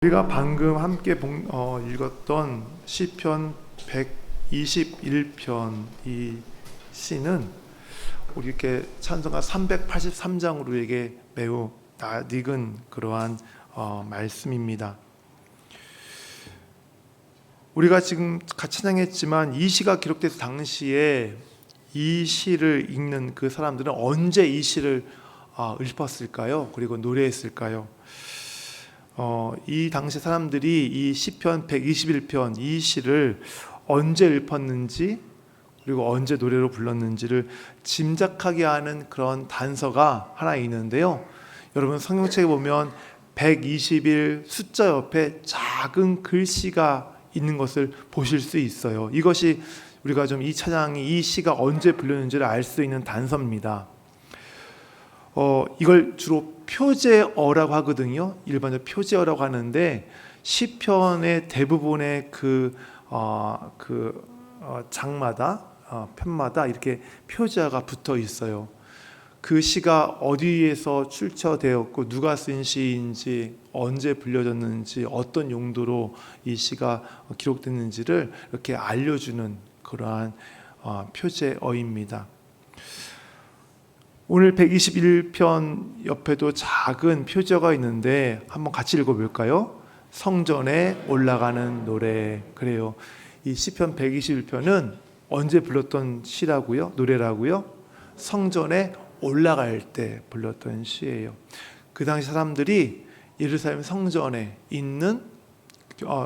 우리가 방금 함께 읽었던 시편 121편 이 시는 우리에게 찬송가 383장으로 우리에게 매우 낯익은 그러한 말씀입니다. 우리가 지금 같이 찬양했지만 이 시가 기록돼서 당시에 이 시를 읽는 그 사람들은 언제 이 시를 읊었을까요? 그리고 노래했을까요? 이 당시 사람들이 이 시편 121편 이 시를 언제 읊었는지 그리고 언제 노래로 불렀는지를 짐작하게 하는 그런 단서가 하나 있는데요. 여러분 성경책에 보면 121 숫자 옆에 작은 글씨가 있는 것을 보실 수 있어요. 이것이 우리가 좀 이 찬양이 이 시가 언제 불렸는지를 알 수 있는 단서입니다. 이걸 주로 표제어라고 하거든요. 일반적으로 표제어라고 하는데 시편의 대부분의 장마다 편마다 이렇게 표제어가 붙어 있어요. 그 시가 어디에서 출처되었고 누가 쓴 시인지 언제 불려졌는지 어떤 용도로 이 시가 기록됐는지를 이렇게 알려주는 그러한 표제어입니다. 오늘 121편 옆에도 작은 표제어가 있는데 한번 같이 읽어볼까요? 성전에 올라가는 노래. 그래요. 이 시편 121편은 언제 불렀던 시라고요? 노래라고요? 성전에 올라갈 때 불렀던 시예요. 그 당시 사람들이 예루살렘 성전에 있는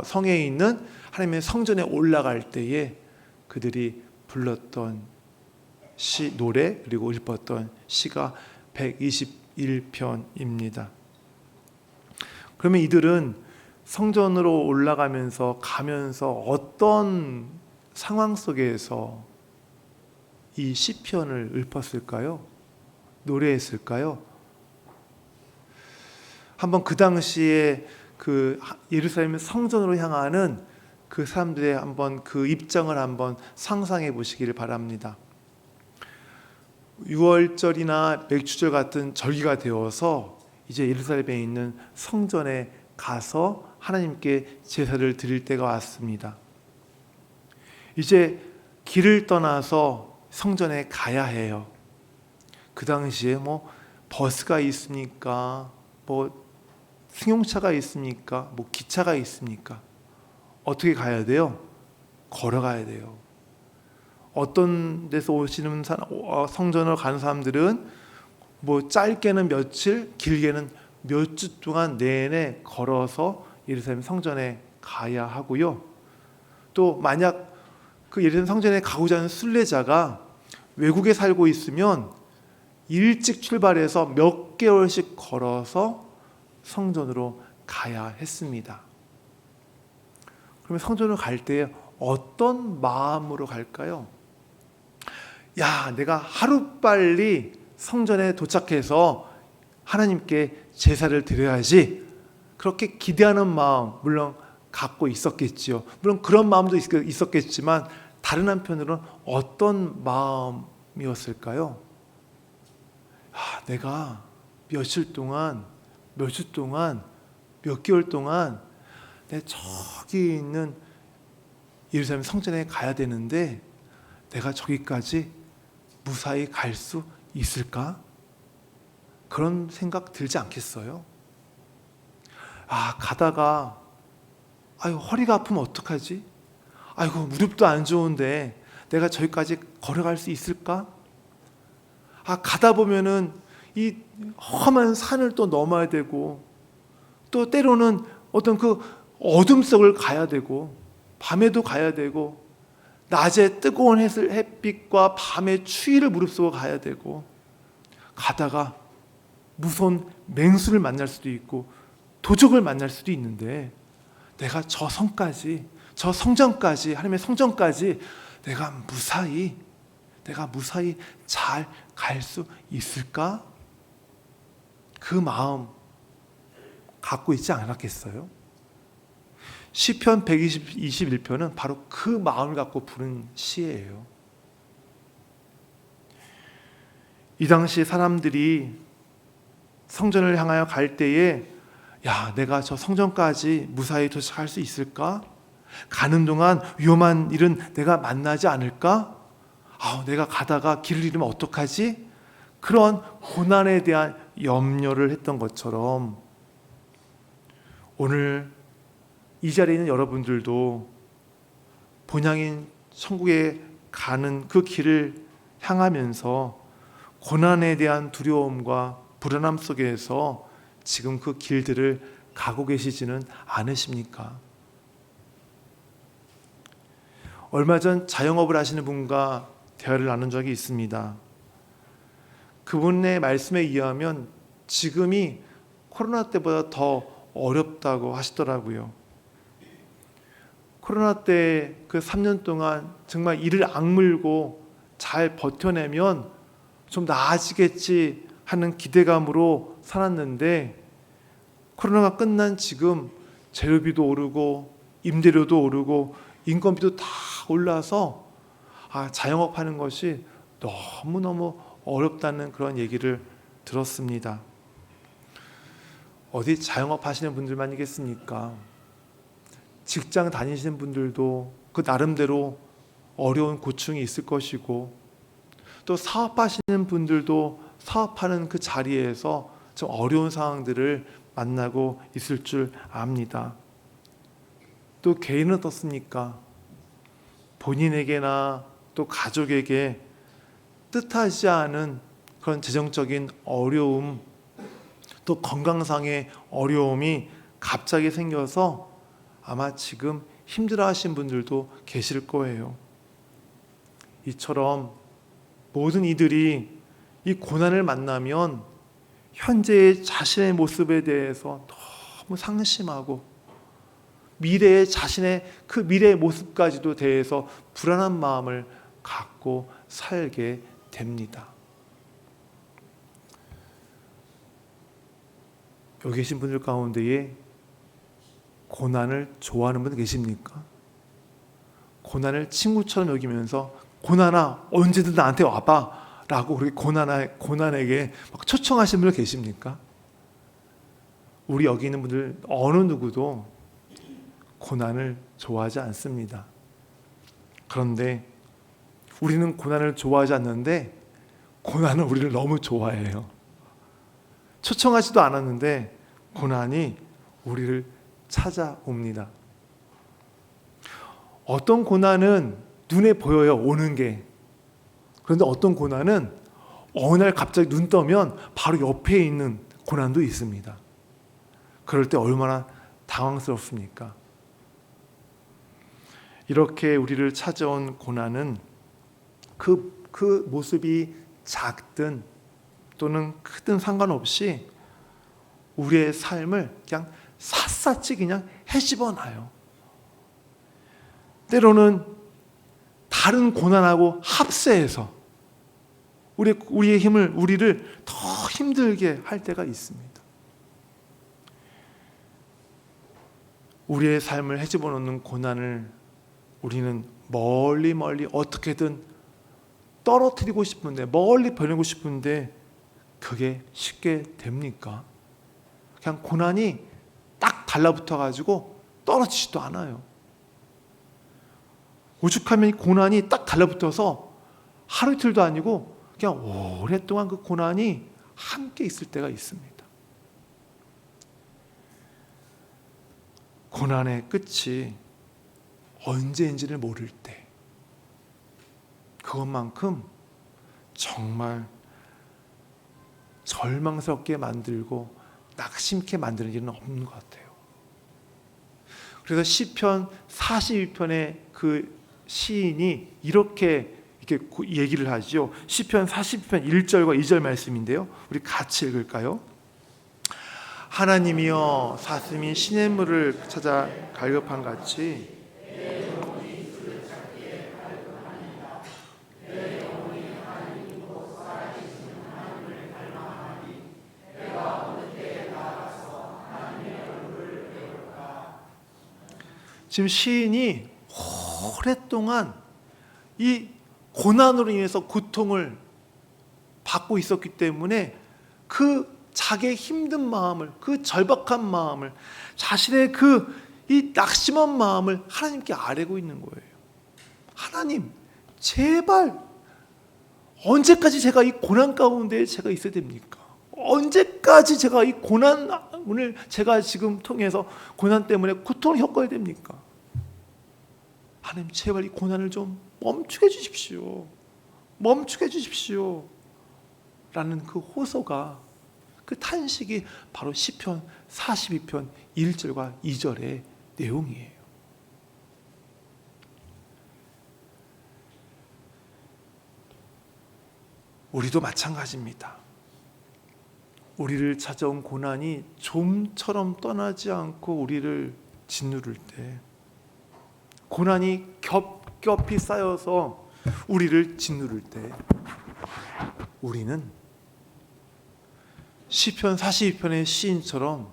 성에 있는 하나님의 성전에 올라갈 때에 그들이 불렀던 시 노래 그리고 읊었던 시가 121편입니다. 그러면 이들은 성전으로 올라가면서 어떤 상황 속에서 이 시편을 읊었을까요? 노래했을까요? 한번 그 당시에 그 예루살렘 성전으로 향하는 그 사람들의 한번 그 입장을 한번 상상해 보시기를 바랍니다. 6월절이나 맥주절 같은 절기가 되어서 이제 예루살렘에 있는 성전에 가서 하나님께 제사를 드릴 때가 왔습니다. 이제 길을 떠나서 성전에 가야 해요. 그 당시에 버스가 있습니까? 승용차가 있습니까? 기차가 있습니까? 어떻게 가야 돼요? 걸어가야 돼요. 어떤 데서 오시는 성전을 가는 사람들은 짧게는 며칠, 길게는 몇 주 동안 내내 걸어서 예루살렘 성전에 가야 하고요. 또 만약 그 예루살렘 성전에 가고자 하는 순례자가 외국에 살고 있으면 일찍 출발해서 몇 개월씩 걸어서 성전으로 가야 했습니다. 그러면 성전을 갈 때 어떤 마음으로 갈까요? 내가 하루빨리 성전에 도착해서 하나님께 제사를 드려야지. 그렇게 기대하는 마음 물론 갖고 있었겠지요. 물론 그런 마음도 있었겠지만 다른 한편으로는 어떤 마음이었을까요? 내가 며칠 동안, 몇 주 동안, 몇 개월 동안 내 저기 있는 예루살렘 성전에 가야 되는데 내가 저기까지 무사히 갈 수 있을까? 그런 생각 들지 않겠어요? 가다가 허리가 아프면 어떡하지? 무릎도 안 좋은데 내가 저기까지 걸어갈 수 있을까? 가다 보면은 이 험한 산을 또 넘어야 되고 또 때로는 어떤 그 어둠 속을 가야 되고 밤에도 가야 되고 낮에 뜨거운 햇빛과 밤의 추위를 무릅쓰고 가야 되고 가다가 무서운 맹수를 만날 수도 있고 도적을 만날 수도 있는데 내가 저 성까지, 저 성전까지, 하나님의 성전까지 내가 무사히 잘 갈 수 있을까? 그 마음 갖고 있지 않았겠어요? 시편 121편은 바로 그 마음을 갖고 부른 시예요. 이 당시 사람들이 성전을 향하여 갈 때에 야, 내가 저 성전까지 무사히 도착할 수 있을까? 가는 동안 위험한 일은 내가 만나지 않을까? 내가 가다가 길을 잃으면 어떡하지? 그런 고난에 대한 염려를 했던 것처럼 오늘 이 자리에 있는 여러분들도 본향인 천국에 가는 그 길을 향하면서 고난에 대한 두려움과 불안함 속에서 지금 그 길들을 가고 계시지는 않으십니까? 얼마 전 자영업을 하시는 분과 대화를 나눈 적이 있습니다. 그분의 말씀에 의하면 지금이 코로나 때보다 더 어렵다고 하시더라고요. 코로나 때 그 3년 동안 정말 이를 악물고 잘 버텨내면 좀 나아지겠지 하는 기대감으로 살았는데 코로나가 끝난 지금 재료비도 오르고 임대료도 오르고 인건비도 다 올라서 자영업하는 것이 너무너무 어렵다는 그런 얘기를 들었습니다. 어디 자영업 하시는 분들만이겠습니까? 직장 다니시는 분들도 그 나름대로 어려운 고충이 있을 것이고 또 사업하시는 분들도 사업하는 그 자리에서 좀 어려운 상황들을 만나고 있을 줄 압니다. 또 개인은 어떻습니까? 본인에게나 또 가족에게 뜻하지 않은 그런 재정적인 어려움, 또 건강상의 어려움이 갑자기 생겨서 아마 지금 힘들어하신 분들도 계실 거예요. 이처럼 모든 이들이 이 고난을 만나면 현재의 자신의 모습에 대해서 너무 상심하고 미래의 자신의 그 미래의 모습까지도 대해서 불안한 마음을 갖고 살게 됩니다. 여기 계신 분들 가운데에 고난을 좋아하는 분 계십니까? 고난을 친구처럼 여기면서 고난아 언제든 나한테 와봐 라고 그렇게 고난에게 막 초청하시는 분들 계십니까? 우리 여기 있는 분들 어느 누구도 고난을 좋아하지 않습니다. 그런데 우리는 고난을 좋아하지 않는데 고난은 우리를 너무 좋아해요. 초청하지도 않았는데 고난이 우리를 찾아옵니다. 어떤 고난은 눈에 보여요, 오는 게. 그런데 어떤 고난은 어느 날 갑자기 눈 떠면 바로 옆에 있는 고난도 있습니다. 그럴 때 얼마나 당황스럽습니까? 이렇게 우리를 찾아온 고난은 그 모습이 작든 또는 크든 상관없이 우리의 삶을 그냥 샅샅이 그냥 헤집어 놔요. 때로는 다른 고난하고 합세해서 우리의 힘을 우리를 더 힘들게 할 때가 있습니다. 우리의 삶을 헤집어 놓는 고난을 우리는 멀리 어떻게든 떨어뜨리고 싶은데 멀리 보내고 싶은데 그게 쉽게 됩니까? 그냥 고난이 딱 달라붙어 가지고 떨어지지도 않아요. 오죽하면 이 고난이 딱 달라붙어서 하루 이틀도 아니고 그냥 오랫동안 그 고난이 함께 있을 때가 있습니다. 고난의 끝이 언제인지를 모를 때 그것만큼 정말 절망스럽게 만들고 낙심케 만드는 일은 없는 것 같아요. 그래서 시편 42편의 그 시인이 이렇게 얘기를 하죠. 시편 42편 1절과 2절 말씀인데요. 우리 같이 읽을까요? 하나님이여 사슴이 시냇물을 찾아 갈급한 같이 지금 시인이 오랫동안 이 고난으로 인해서 고통을 받고 있었기 때문에 그 자기의 힘든 마음을, 그 절박한 마음을, 자신의 이 낙심한 마음을 하나님께 아뢰고 있는 거예요. 하나님, 제발 언제까지 제가 이 고난 가운데 제가 있어야 됩니까? 언제까지 제가 이 고난을 제가 지금 통해서 고난 때문에 고통을 겪어야 됩니까? 하나님, 제발 이 고난을 좀 멈추게 해주십시오. 멈추게 해주십시오. 라는 그 호소가, 그 탄식이 바로 시편 42편 1절과 2절의 내용이에요. 우리도 마찬가지입니다. 우리를 찾아온 고난이 좀처럼 떠나지 않고 우리를 짓누를 때, 고난이 겹겹이 쌓여서 우리를 짓누를 때, 우리는 시편 42편의 시인처럼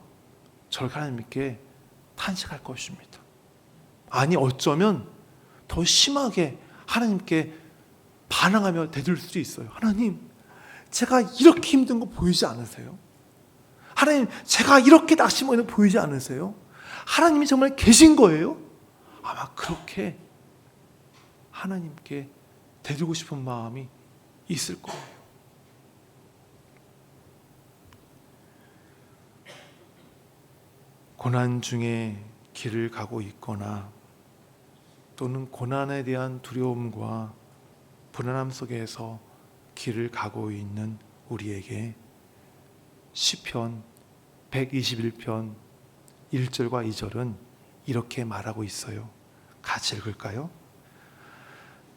저렇게 하나님께 탄식할 것입니다. 아니, 어쩌면 더 심하게 하나님께 반항하며 대들 수도 있어요. 하나님, 제가 이렇게 힘든 거 보이지 않으세요? 하나님, 제가 이렇게 낙심하는 거 보이지 않으세요? 하나님이 정말 계신 거예요? 아마 그렇게 하나님께 대들고 싶은 마음이 있을 거예요. 고난 중에 길을 가고 있거나 또는 고난에 대한 두려움과 불안함 속에서 길을 가고 있는 우리에게 시편 121편 1절과 2절은 이렇게 말하고 있어요. 같이 읽을까요?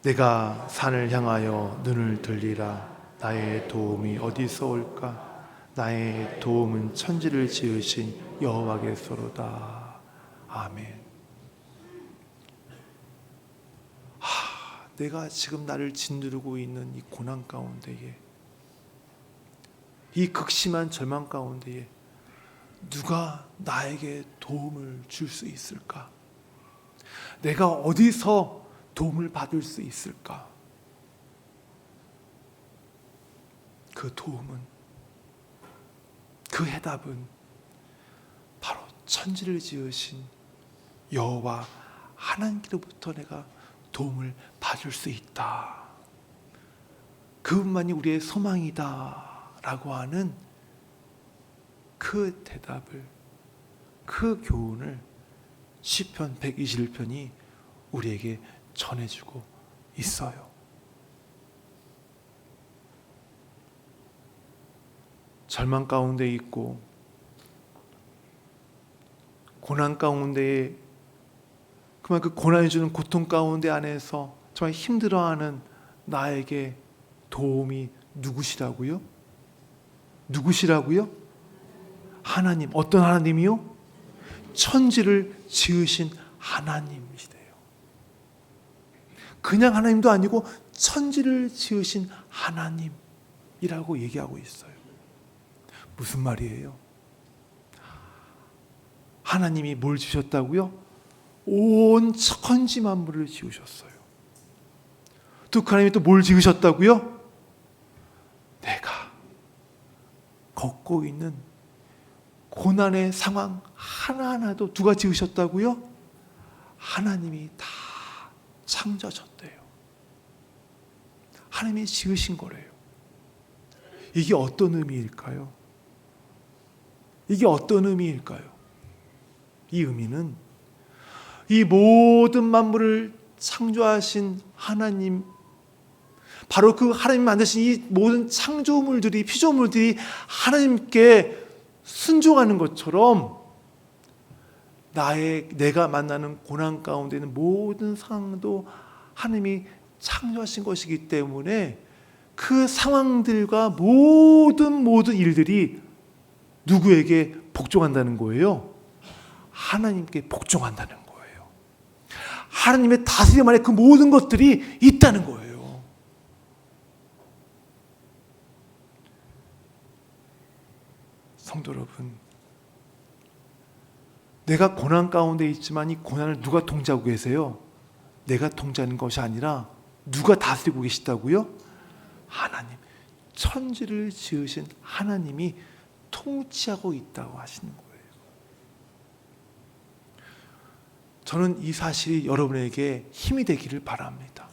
내가 산을 향하여 눈을 들리라. 나의 도움이 어디서 올까? 나의 도움은 천지를 지으신 여호와께서로다. 아멘. 내가 지금 나를 짓누르고 있는 이 고난 가운데에, 이 극심한 절망 가운데에 누가 나에게 도움을 줄 수 있을까? 내가 어디서 도움을 받을 수 있을까? 그 도움은, 그 해답은 바로 천지를 지으신 여호와 하나님께로부터 내가 도움을 받을 수 있다. 그분만이 우리의 소망이다 라고 하는 그 대답을, 그 교훈을 시편 121편이 우리에게 전해주고 있어요. 절망 가운데 있고 고난 가운데에, 그만 그 고난이 주는 고통 가운데 안에서 정말 힘들어하는 나에게 도움이 누구시라고요? 누구시라고요? 하나님. 어떤 하나님이요? 천지를 지으신 하나님이시대요. 그냥 하나님도 아니고 천지를 지으신 하나님이라고 얘기하고 있어요. 무슨 말이에요? 하나님이 뭘 지으셨다고요? 온 천지 만물을 지으셨어요. 또 그 하나님이 또 뭘 지으셨다고요? 내가 걷고 있는 고난의 상황 하나하나도 누가 지으셨다고요? 하나님이 다 창조하셨대요. 하나님이 지으신 거래요. 이게 어떤 의미일까요? 이게 어떤 의미일까요? 이 의미는 이 모든 만물을 창조하신 하나님, 바로 그 하나님 만드신 이 모든 창조물들이, 피조물들이 하나님께 순종하는 것처럼 내가 만나는 고난 가운데 있는 모든 상황도 하나님이 창조하신 것이기 때문에 그 상황들과 모든 일들이 누구에게 복종한다는 거예요? 하나님께 복종한다는 거예요. 하나님의 다스림 안에 그 모든 것들이 있다는 거예요. 성도 여러분, 내가 고난 가운데 있지만 이 고난을 누가 통제하고 계세요? 내가 통제하는 것이 아니라 누가 다스리고 계시다고요? 하나님, 천지를 지으신 하나님이 통치하고 있다고 하시는 거예요. 저는 이 사실이 여러분에게 힘이 되기를 바랍니다.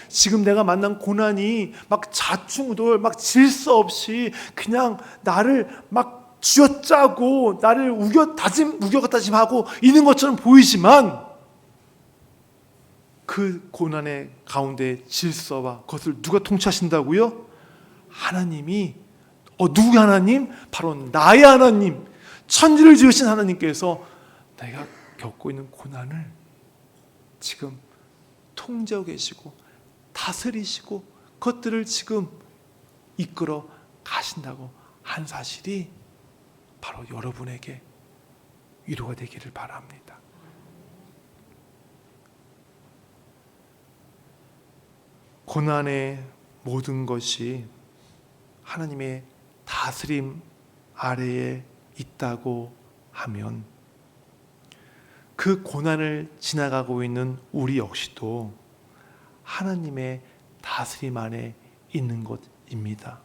지금 내가 만난 고난이 막 좌충우돌, 막 질서 없이 그냥 나를 막 쥐어짜고 나를 우겨다짐하고 있는 것처럼 보이지만, 그 고난의 가운데 질서와 그것을 누가 통치하신다고요? 하나님이. 누구 하나님? 바로 나의 하나님, 천지를 지으신 하나님께서 내가 겪고 있는 고난을 지금 통제하고 계시고 다스리시고 그것들을 지금 이끌어 가신다고 한 사실이 바로 여러분에게 위로가 되기를 바랍니다. 고난의 모든 것이 하나님의 다스림 아래에 있다고 하면 그 고난을 지나가고 있는 우리 역시도 하나님의 다스림 안에 있는 것입니다.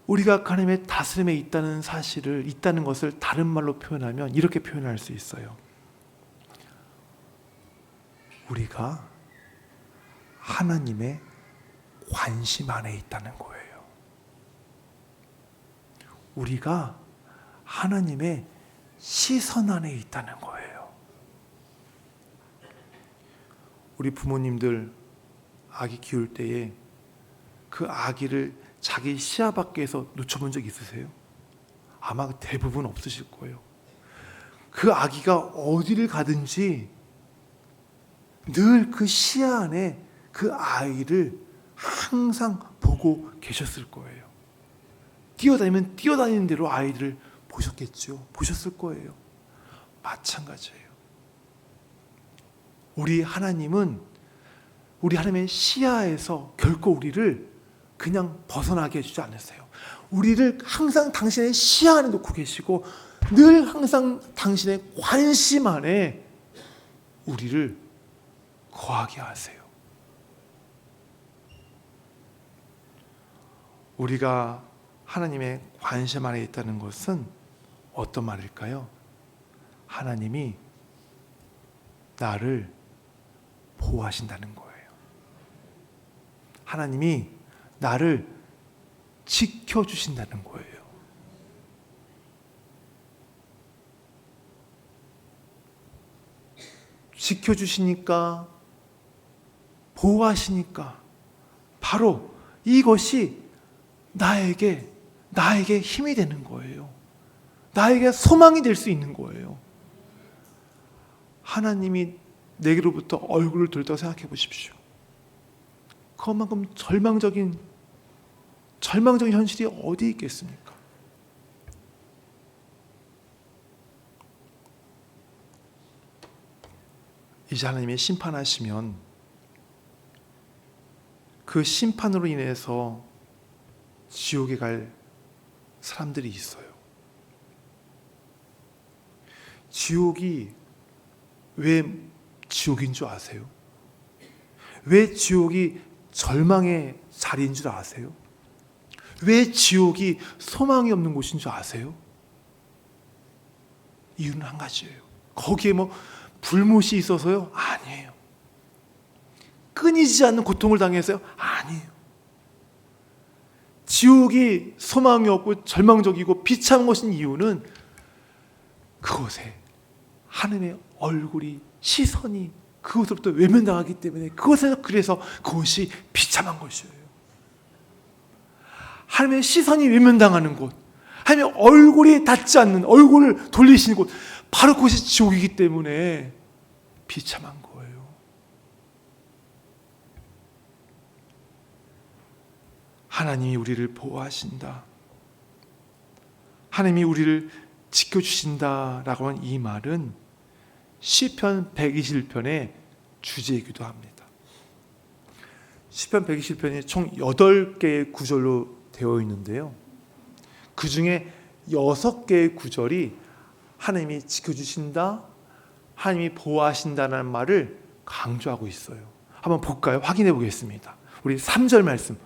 우리가 하나님의 다스림에 있다는 것을 다른 말로 표현하면 이렇게 표현할 수 있어요. 우리가 하나님의 관심 안에 있다는 거예요. 우리가 하나님의 시선 안에 있다는 거예요. 우리 부모님들 아기 키울 때에 그 아기를 자기 시야 밖에서 놓쳐본 적 있으세요? 아마 대부분 없으실 거예요. 그 아기가 어디를 가든지 늘 그 시야 안에 그 아이를 항상 보고 계셨을 거예요. 뛰어다니면 뛰어다니는 대로 아이들을 보셨겠죠. 보셨을 거예요. 마찬가지예요. 우리 하나님은 우리 하나님의 시야에서 결코 우리를 그냥 벗어나게 해주지 않으세요. 우리를 항상 당신의 시야 안에 놓고 계시고 늘 항상 당신의 관심 안에 우리를 거하게 하세요. 우리가 하나님의 관심 안에 있다는 것은 어떤 말일까요? 하나님이 나를 보호하신다는 거예요. 하나님이 나를 지켜주신다는 거예요. 지켜주시니까, 보호하시니까 바로 이것이 나에게 힘이 되는 거예요. 나에게 소망이 될 수 있는 거예요. 하나님이 내게로부터 얼굴을 돌렸다고 생각해 보십시오. 그것만큼 절망적인 현실이 어디 있겠습니까? 이제 하나님이 심판하시면 그 심판으로 인해서 지옥에 갈 사람들이 있어요. 지옥이 왜 지옥인 줄 아세요? 왜 지옥이 절망의 자리인 줄 아세요? 왜 지옥이 소망이 없는 곳인 줄 아세요? 이유는 한 가지예요. 거기에 불못이 있어서요? 아니에요. 끊이지 않는 고통을 당해서요? 아니에요. 지옥이 소망이 없고 절망적이고 비참한 것인 이유는 그곳에 하나님의 얼굴이, 시선이 그곳으로부터 외면당하기 때문에, 그래서 그것이 비참한 것이에요. 하나님의 시선이 외면당하는 곳, 하나님의 얼굴이 닿지 않는, 얼굴을 돌리시는 곳, 바로 그것이 지옥이기 때문에 비참한 거예요. 하나님이 우리를 보호하신다, 하나님이 우리를 지켜주신다라고 하는 이 말은 시편 121편의 주제이기도 합니다. 시편 121편이 총 8개의 구절로 되어 있는데요, 그 중에 6개의 구절이 하나님이 지켜주신다, 하나님이 보호하신다는 말을 강조하고 있어요. 한번 볼까요? 확인해 보겠습니다. 우리 3절 말씀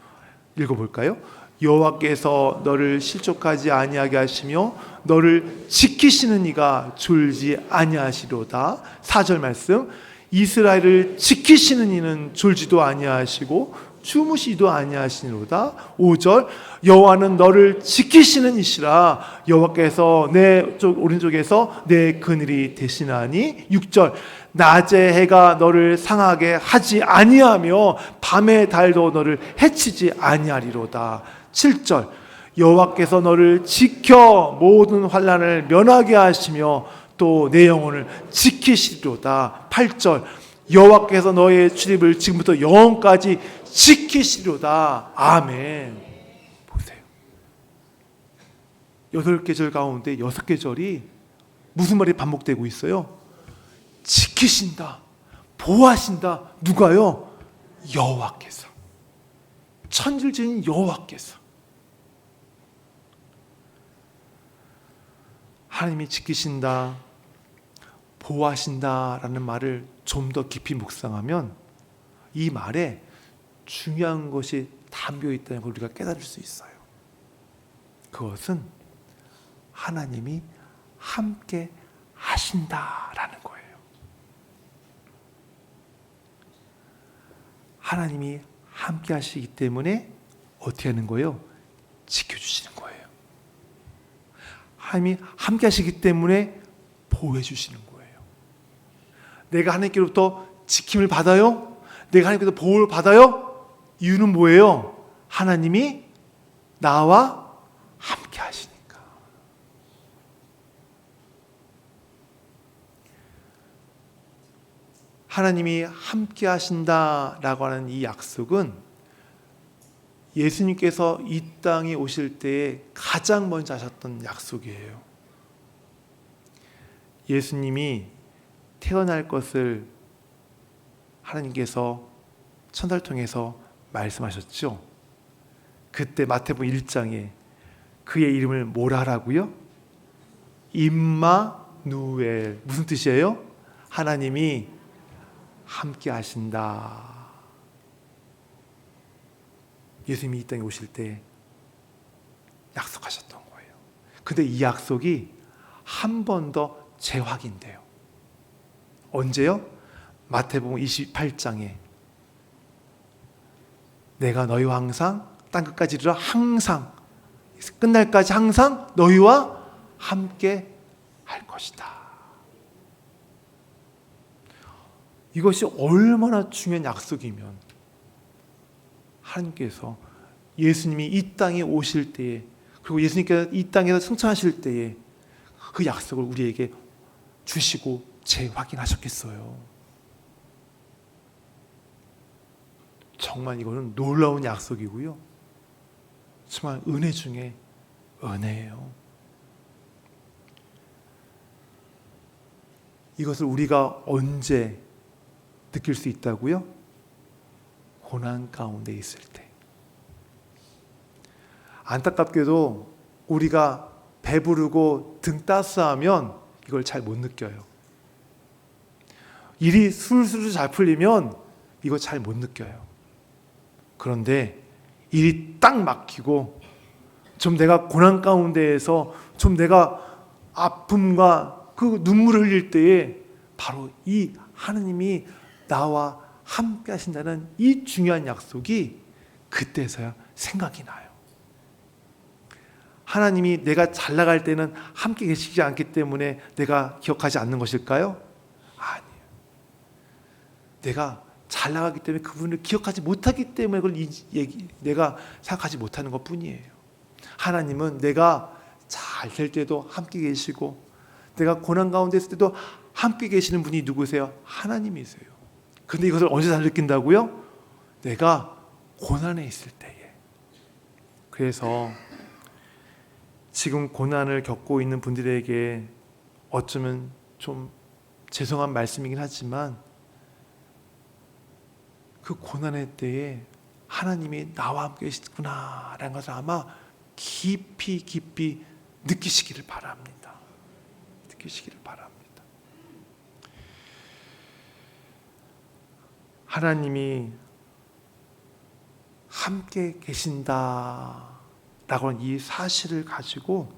읽어볼까요? 여호와께서 너를 실족하지 아니하게 하시며 너를 지키시는 이가 졸지 아니하시로다. 4절 말씀, 이스라엘을 지키시는 이는 졸지도 아니하시고 주무시도 아니하시니로다. 5절, 여호와는 너를 지키시는 이시라. 여호와께서 내 오른쪽에서 내 그늘이 되시나니. 6절, 낮에 해가 너를 상하게 하지 아니하며 밤의 달도 너를 해치지 아니하리로다. 7절, 여호와께서 너를 지켜 모든 환난을 면하게 하시며 또 내 영혼을 지키시리로다. 8절, 여호와께서 너의 출입을 지금부터 영원까지 지키시리로다. 아멘. 보세요. 8계절 가운데 6계절이 무슨 말이 반복되고 있어요? 지키신다, 보호하신다. 누가요? 여호와께서. 천지를 지은 여호와께서. 하나님이 지키신다, 보호하신다라는 말을 좀 더 깊이 묵상하면 이 말에 중요한 것이 담겨 있다는 걸 우리가 깨달을 수 있어요. 그것은 하나님이 함께 하신다라는 거예요. 하나님이 함께 하시기 때문에 어떻게 하는 거예요? 지켜주시는 거예요. 하나님이 함께 하시기 때문에 보호해 주시는 거예요. 내가 하나님께로부터 지킴을 받아요? 내가 하나님께로부터 보호를 받아요? 이유는 뭐예요? 하나님이 나와 함께 하시니까. 하나님이 함께 하신다라고 하는 이 약속은 예수님께서 이 땅에 오실 때에 가장 먼저 하셨던 약속이에요. 예수님이 태어날 것을 하나님께서 천사를 통해서 말씀하셨죠. 그때 마태복음 1장에 그의 이름을 뭐라 하라고요? 임마누엘. 무슨 뜻이에요? 하나님이 함께 하신다. 예수님이 이 땅에 오실 때 약속하셨던 거예요. 근데 이 약속이 한 번 더 재확인돼요. 언제요? 마태복음 28장에 내가 너희와 항상 땅끝까지 이르러 항상 끝날까지 항상 너희와 함께 할 것이다. 이것이 얼마나 중요한 약속이면 하나님께서 예수님이 이 땅에 오실 때에 그리고 예수님께서 이 땅에서 승천하실 때에 그 약속을 우리에게 주시고 재확인하셨겠어요. 정말 이거는 놀라운 약속이고요. 정말 은혜 중에 은혜예요. 이것을 우리가 언제 느낄 수 있다고요? 고난 가운데 있을 때. 안타깝게도 우리가 배부르고 등 따스하면 이걸 잘 못 느껴요. 일이 술술 잘 풀리면 이거 잘 못 느껴요. 그런데 일이 딱 막히고 좀 내가 고난 가운데에서 좀 내가 아픔과 그 눈물을 흘릴 때에 바로 이 하나님이 나와 함께 하신다는 이 중요한 약속이 그때서야 생각이 나요. 하나님이 내가 잘 나갈 때는 함께 계시지 않기 때문에 내가 기억하지 않는 것일까요? 아니에요. 내가 잘 나가기 때문에 그분을 기억하지 못하기 때문에 그걸 내가 생각하지 못하는 것뿐이에요. 하나님은 내가 잘 될 때도 함께 계시고 내가 고난 가운데 있을 때도 함께 계시는 분이 누구세요? 하나님이세요. 근데 이것을 언제 잘 느낀다고요? 내가 고난에 있을 때에. 그래서 지금 고난을 겪고 있는 분들에게 어쩌면 좀 죄송한 말씀이긴 하지만 그 고난의 때에 하나님이 나와 함께 계시구나 라는 것을 아마 깊이 느끼시기를 바랍니다. 느끼시기를 바랍니다. 하나님이 함께 계신다라고 하는 이 사실을 가지고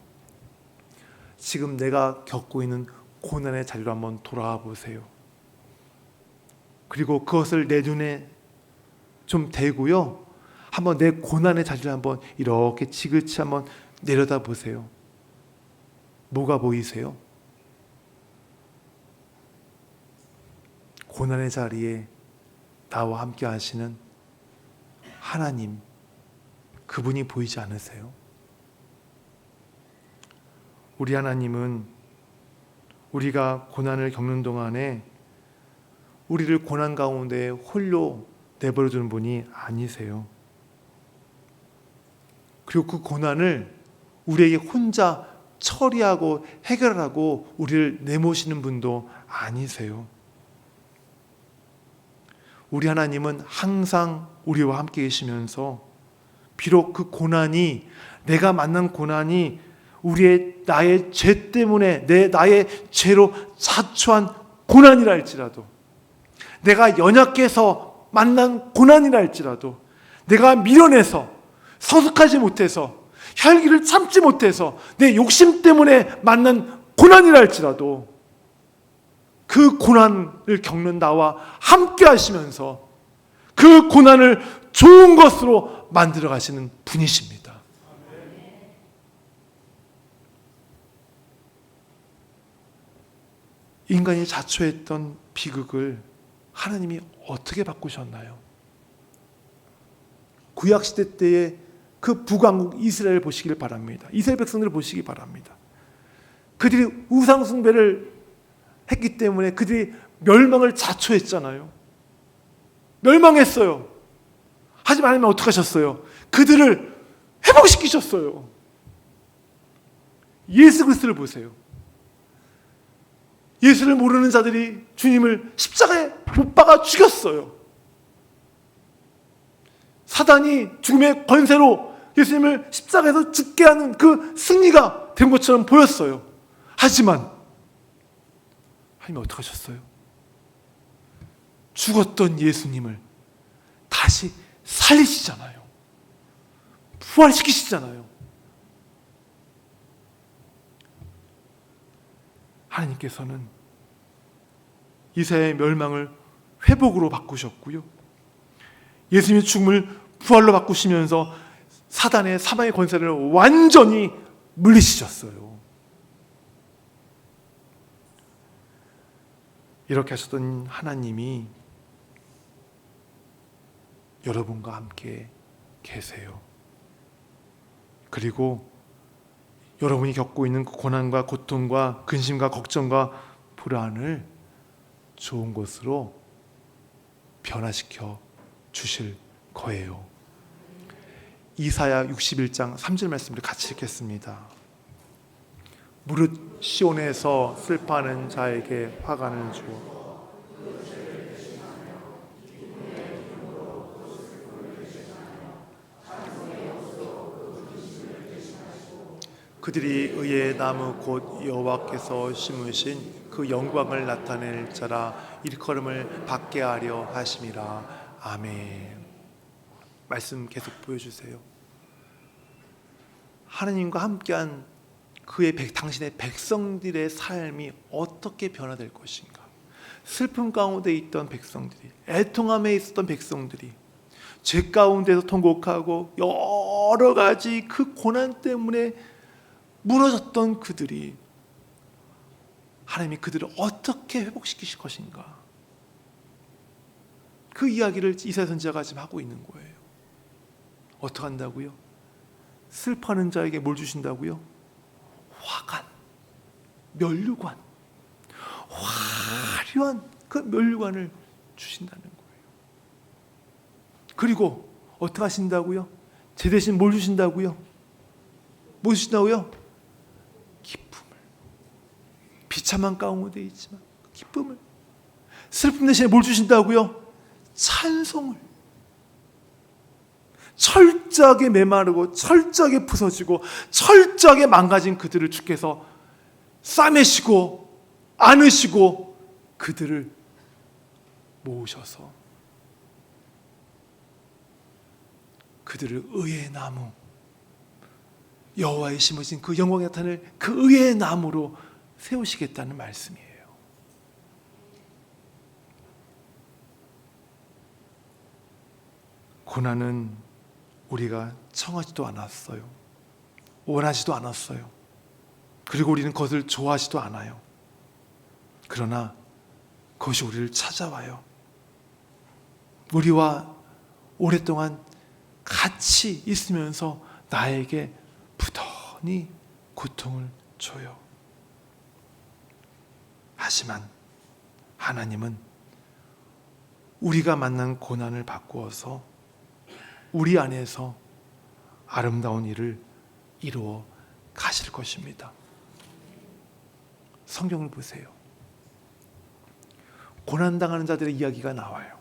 지금 내가 겪고 있는 고난의 자리로 한번 돌아와 보세요. 그리고 그것을 내 눈에 좀 대고요, 한번 내 고난의 자리를 한번 이렇게 지그치 한번 내려다 보세요. 뭐가 보이세요? 고난의 자리에 나와 함께 하시는 하나님, 그분이 보이지 않으세요? 우리 하나님은 우리가 고난을 겪는 동안에 우리를 고난 가운데 홀로 내버려두는 분이 아니세요. 그리고 그 고난을 우리에게 혼자 처리하고 해결하고 우리를 내모시는 분도 아니세요. 우리 하나님은 항상 우리와 함께 계시면서 비록 그 고난이, 내가 만난 고난이 나의 죄 때문에 나의 죄로 자초한 고난이라 할지라도, 내가 연약해서 만난 고난이라 할지라도, 내가 미련해서 성숙하지 못해서 혈기를 참지 못해서 내 욕심 때문에 만난 고난이라 할지라도 그 고난을 겪는 나와 함께 하시면서 그 고난을 좋은 것으로 만들어 가시는 분이십니다. 인간이 자초했던 비극을 하나님이 어떻게 바꾸셨나요? 구약시대 때의 그 북왕국 이스라엘 보시길 바랍니다. 이스라엘 백성들을 보시기 바랍니다. 그들이 우상숭배를 했기 때문에 그들이 멸망을 자초했잖아요. 멸망했어요. 하지만 하나님은 어떻게 하셨어요? 그들을 회복시키셨어요. 예수 그리스도를 보세요. 예수를 모르는 자들이 주님을 십자가에 못 박아 죽였어요. 사단이 죽음의 권세로 예수님을 십자가에서 죽게 하는 그 승리가 된 것처럼 보였어요. 하지만 하나님이 어떻게 하셨어요? 죽었던 예수님을 다시 살리시잖아요. 부활시키시잖아요. 하나님께서는 이사야의 멸망을 회복으로 바꾸셨고요, 예수님의 죽음을 부활로 바꾸시면서 사단의 사망의 권세를 완전히 물리치셨어요. 이렇게 하셨던 하나님이 여러분과 함께 계세요. 그리고 여러분이 겪고 있는 그 고난과 고통과 근심과 걱정과 불안을 좋은 것으로 변화시켜 주실 거예요. 이사야 61장 3절 말씀을 같이 읽겠습니다. 무릇 시온에서 슬퍼하는 자에게 화관을 주어 그들이 의의 나무 곧 여호와께서 심으신 그 영광을 나타낼 자라 일컬음을 받게 하려 하심이라. 아멘. 말씀 계속 보여주세요. 하나님과 함께한 당신의 백성들의 삶이 어떻게 변화될 것인가. 슬픔 가운데 있던 백성들이, 애통함에 있었던 백성들이, 죄 가운데서 통곡하고 여러 가지 그 고난 때문에 무너졌던 그들이, 하나님이 그들을 어떻게 회복시키실 것인가, 그 이야기를 이사야 선지자가 지금 하고 있는 거예요. 어떻게 한다고요? 슬퍼하는 자에게 뭘 주신다고요? 화관, 면류관, 화려한 그 면류관을 주신다는 거예요. 그리고 어떻게 하신다고요? 제 대신 뭘 주신다고요? 뭐 주신다고요? 기쁨을. 비참한 가운데 있지만 기쁨을. 슬픔 대신에 뭘 주신다고요? 찬송을. 철저하게 메마르고 철저하게 부서지고 철저하게 망가진 그들을 주께서 싸매시고 안으시고 그들을 모으셔서 그들을 의의 나무, 여호와의 심으신 그 영광에 나타낼 그 의의 나무로 세우시겠다는 말씀이에요. 고난은 우리가 청하지도 않았어요. 원하지도 않았어요. 그리고 우리는 그것을 좋아하지도 않아요. 그러나 그것이 우리를 찾아와요. 우리와 오랫동안 같이 있으면서 나에게 부단히 고통을 줘요. 하지만 하나님은 우리가 만난 고난을 바꾸어서 우리 안에서 아름다운 일을 이루어 가실 것입니다. 성경을 보세요. 고난당하는 자들의 이야기가 나와요.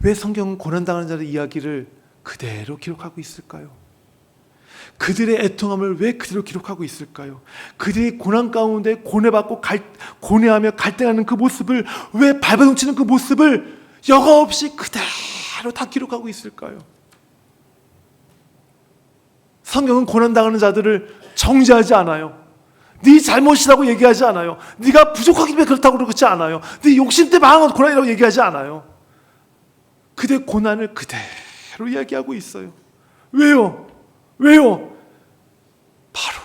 왜 성경은 고난당하는 자들의 이야기를 그대로 기록하고 있을까요? 그들의 애통함을 왜 그대로 기록하고 있을까요? 그들이 고난 가운데 고뇌받고 고뇌하며 갈등하는 그 모습을, 왜 발버둥치는 그 모습을 여과 없이 그대로 다 기록하고 있을까요? 성경은 고난당하는 자들을 정죄하지 않아요. 네 잘못이라고 얘기하지 않아요. 네가 부족하기 때문에 그렇다고 그러지 않아요. 네 욕심 때문에 망한 고난이라고 얘기하지 않아요. 그들의 고난을 그대로 이야기하고 있어요. 왜요? 바로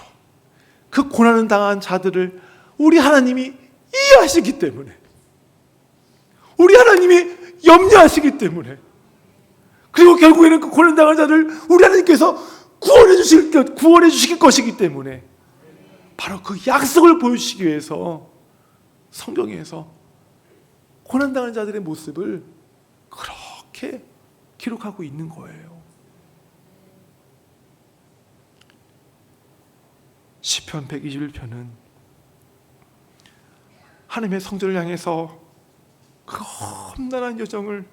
그 고난을 당한 자들을 우리 하나님이 이해하시기 때문에, 우리 하나님이 염려하시기 때문에, 그리고 결국에는 그 고난 당한 자를 우리 하나님께서 구원해 주실 것이기 때문에, 바로 그 약속을 보여주시기 위해서 성경에서 고난 당한 자들의 모습을 그렇게 기록하고 있는 거예요. 시편 121편은 하나님의 성전을 향해서 그 험난한 여정을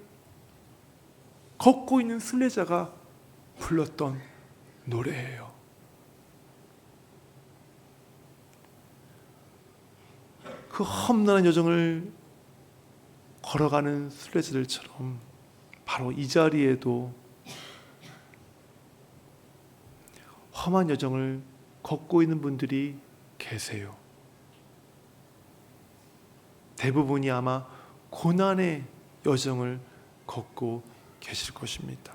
걷고 있는 순례자가 불렀던 노래예요. 그 험난한 여정을 걸어가는 순례자들처럼 바로 이 자리에도 험한 여정을 걷고 있는 분들이 계세요. 대부분이 아마 고난의 여정을 걷고 계실 것입니다.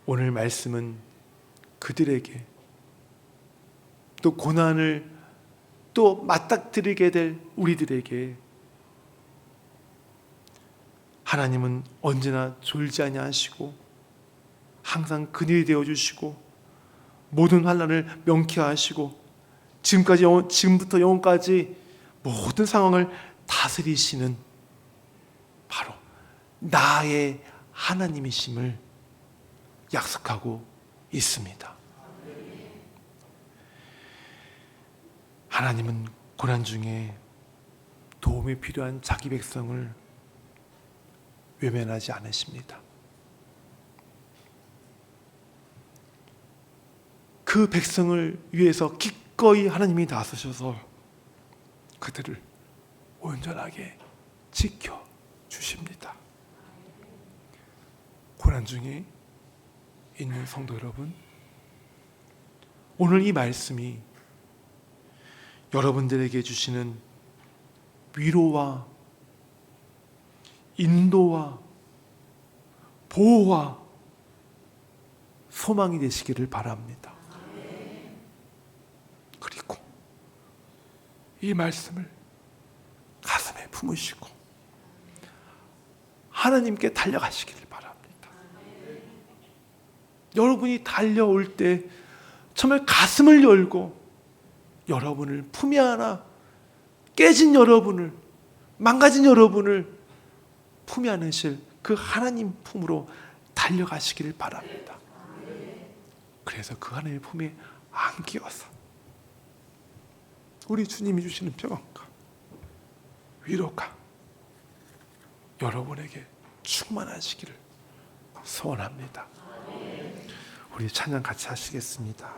오늘 말씀은 그들에게, 또 고난을 또 맞닥뜨리게 될 우리들에게 하나님은 언제나 졸지 아니하시고 항상 그늘이 되어주시고 모든 환난을 명쾌하시고 지금부터 영원까지 모든 상황을 다스리시는 바로 나의 하나님이심을 약속하고 있습니다. 하나님은 고난 중에 도움이 필요한 자기 백성을 외면하지 않으십니다. 그 백성을 위해서 기꺼이 하나님이 나서셔서 그들을 온전하게 지켜주십니다. 고난 중에 있는 성도 여러분, 오늘 이 말씀이 여러분들에게 주시는 위로와 인도와 보호와 소망이 되시기를 바랍니다. 그리고 이 말씀을 가슴에 품으시고 하나님께 달려가시기를 바랍니다. 여러분이 달려올 때 정말 가슴을 열고 여러분을 품에 안아 깨진 여러분을, 망가진 여러분을 품에 안으실 그 하나님 품으로 달려가시기를 바랍니다. 그래서 그 하나님의 품에 안기어서 우리 주님이 주시는 평안과 위로가 여러분에게 충만하시기를 소원합니다. 우리 찬양 같이 하시겠습니다.